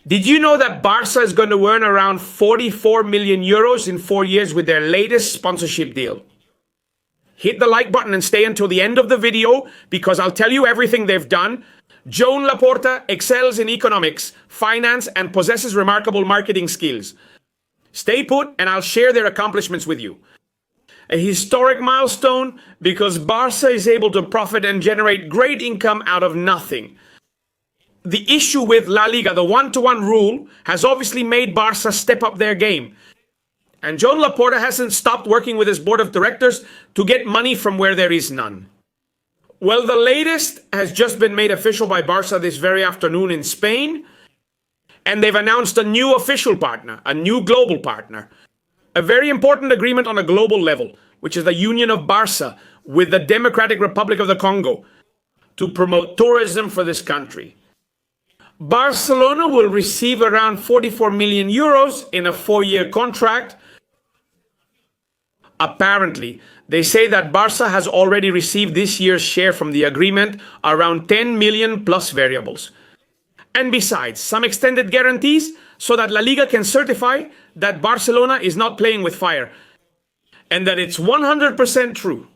Did you know that Barça is going to earn around 44 million euros in 4 years with their latest sponsorship deal? Hit the like button and stay until the end of the video because I'll tell you everything they've done. Joan Laporta excels in economics, finance, and possesses remarkable marketing skills. Stay put and I'll share their accomplishments with you. A historic milestone because Barça is able to profit and generate great income out of nothing. The issue with La Liga, the one-to-one rule, has obviously made Barça step up their game. And Joan Laporta hasn't stopped working with his board of directors to get money from where there is none. Well, the latest has just been made official by Barça this very afternoon in Spain. And they've announced a new official partner, a new global partner. A very important agreement on a global level, which is the union of Barça with the Democratic Republic of the Congo to promote tourism for this country. Barcelona will receive around 44 million euros in a 4-year contract. Apparently, they say that Barça has already received this year's share from the agreement, around 10 million plus variables. And besides, some extended guarantees so that La Liga can certify that Barcelona is not playing with fire and that it's 100% true.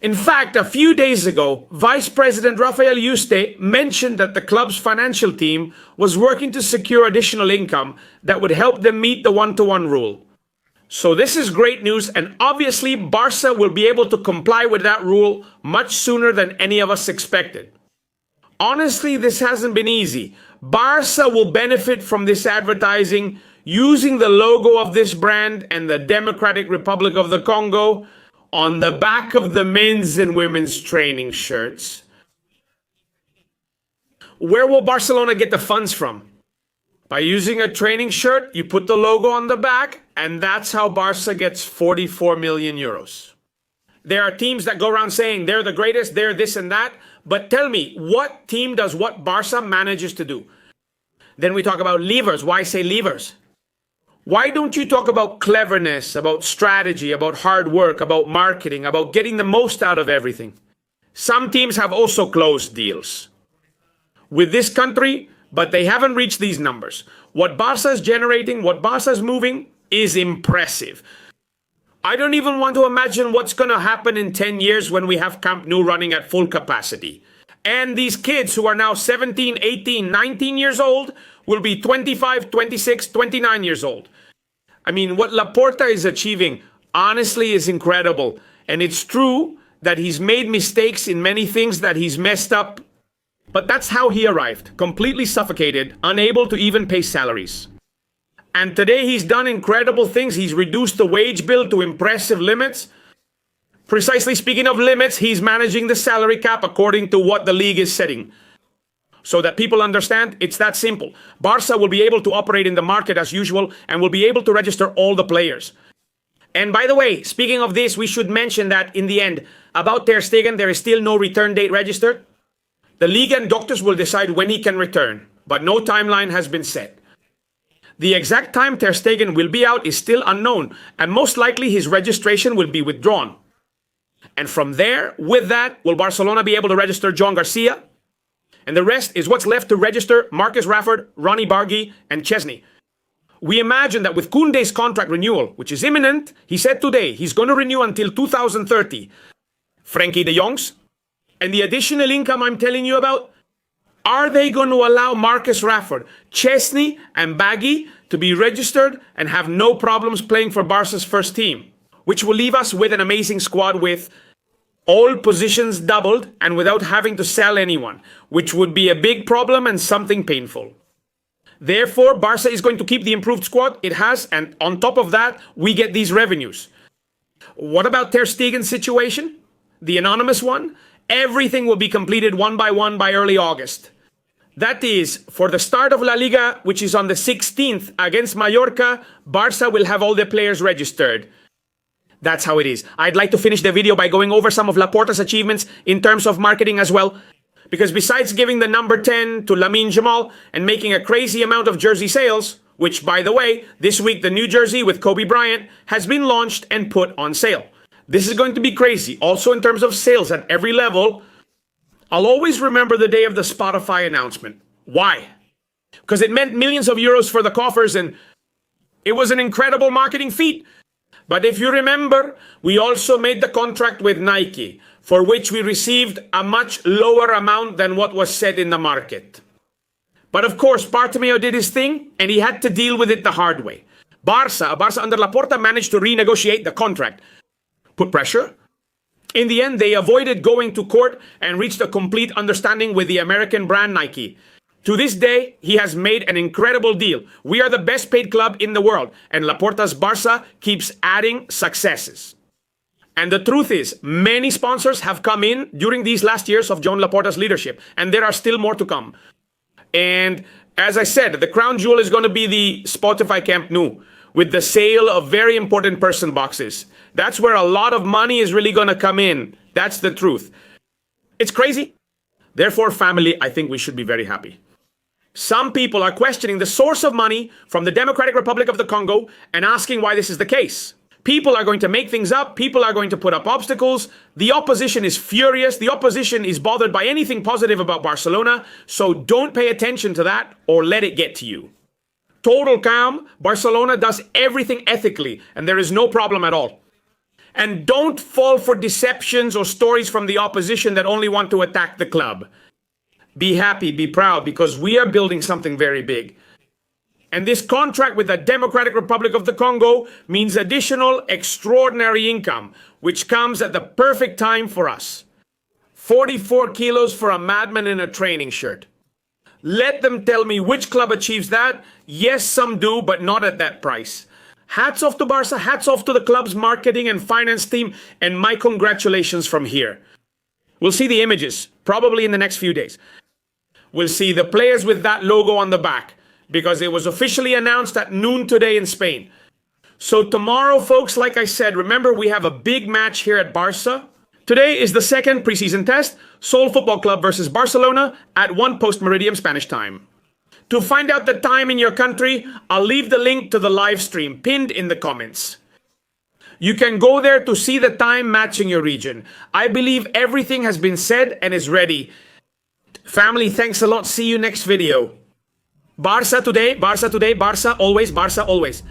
In fact, a few days ago, Vice President Rafael Yuste mentioned that the club's financial team was working to secure additional income that would help them meet the one-to-one rule. So this is great news, and obviously Barça will be able to comply with that rule much sooner than any of us expected. Honestly, this hasn't been easy. Barça will benefit from this advertising using the logo of this brand and the Democratic Republic of the Congo on the back of the men's and women's training shirts. Where will Barcelona get the funds from? By using a training shirt, you put the logo on the back, and that's how Barça gets 44 million euros. There are teams that go around saying they're the greatest, they're this and that, but tell me, what team does what Barça manages to do? Then we talk about levers. Why say levers? Why don't you talk about cleverness, about strategy, about hard work, about marketing, about getting the most out of everything? Some teams have also closed deals with this country, but they haven't reached these numbers. What Barça is generating, what Barça is moving is impressive. I don't even want to imagine what's going to happen in 10 years when we have Camp Nou running at full capacity. And these kids who are now 17, 18, 19 years old will be 25, 26, 29 years old. I mean, what Laporta is achieving, honestly, is incredible. And it's true that he's made mistakes in many things, that he's messed up. But that's how he arrived, completely suffocated, unable to even pay salaries. And today he's done incredible things. He's reduced the wage bill to impressive limits. Precisely speaking of limits, he's managing the salary cap according to what the league is setting. So that people understand, it's that simple. Barça will be able to operate in the market as usual and will be able to register all the players. And by the way, speaking of this, we should mention that in the end, about Ter Stegen, there is still no return date registered. The league and doctors will decide when he can return, but no timeline has been set. The exact time Ter Stegen will be out is still unknown, and most likely his registration will be withdrawn. And from there, with that, will Barcelona be able to register John Garcia? And the rest is what's left to register Marcus Rashford, Ronnie Bargy, and Chesney. We imagine that with Koundé's contract renewal, which is imminent, he said today he's going to renew until 2030. Frenkie de Jong's, and the additional income I'm telling you about, are they going to allow Marcus Rashford, Chesney, and Baggy to be registered and have no problems playing for Barca's first team? Which will leave us with an amazing squad with all positions doubled and without having to sell anyone, which would be a big problem and something painful. Therefore, Barca is going to keep the improved squad it has, and on top of that, we get these revenues. What about Ter Stegen's situation? The anonymous one? Everything will be completed one by early August. That is, for the start of La Liga, which is on the 16th against Mallorca, Barca will have all the players registered. That's how it is. I'd like to finish the video by going over some of Laporta's achievements in terms of marketing as well. Because besides giving the number 10 to Lamine Jamal and making a crazy amount of jersey sales, which by the way, this week the new jersey with Kobe Bryant has been launched and put on sale. This is going to be crazy. Also in terms of sales at every level, I'll always remember the day of the Spotify announcement. Why? because it meant millions of euros for the coffers, and it was an incredible marketing feat. But if you remember, we also made the contract with Nike, for which we received a much lower amount than what was said in the market. But of course, Bartomeu did his thing, and he had to deal with it the hard way. Barça under Laporta managed to renegotiate the contract, put pressure. In the end, they avoided going to court and reached a complete understanding with the American brand Nike. To this day, he has made an incredible deal. We are the best paid club in the world, and Laporta's Barça keeps adding successes. And the truth is, many sponsors have come in during these last years of Joan Laporta's leadership, and there are still more to come. And as I said, the crown jewel is going to be the Spotify Camp Nou, with the sale of very important person boxes. That's where a lot of money is really going to come in. That's the truth. It's crazy. Therefore, family, I think we should be very happy. Some people are questioning the source of money from the Democratic Republic of the Congo and asking why this is the case. People are going to make things up. People are going to put up obstacles. The opposition is furious. The opposition is bothered by anything positive about Barcelona. So don't pay attention to that or let it get to you. Total calm. Barcelona does everything ethically, and there is no problem at all. And don't fall for deceptions or stories from the opposition that only want to attack the club. Be happy, be proud, because we are building something very big. And this contract with the Democratic Republic of the Congo means additional extraordinary income, which comes at the perfect time for us. 44 kilos for a madman in a training shirt. Let them tell me which club achieves that. Yes, some do, but not at that price. Hats off to Barça, hats off to the club's marketing and finance team, and my congratulations from here. We'll see the images, probably in the next few days. We'll see the players with that logo on the back, because it was officially announced at noon today in Spain. So tomorrow, folks, like I said, remember we have a big match here at Barça. Today is the second preseason test, Seoul Football Club versus Barcelona at 1 post-meridian Spanish time. To find out the time in your country, I'll leave the link to the live stream pinned in the comments. You can go there to see the time matching your region. I believe everything has been said and is ready. Family, thanks a lot. See you next video. Barça today, Barça always, Barça always.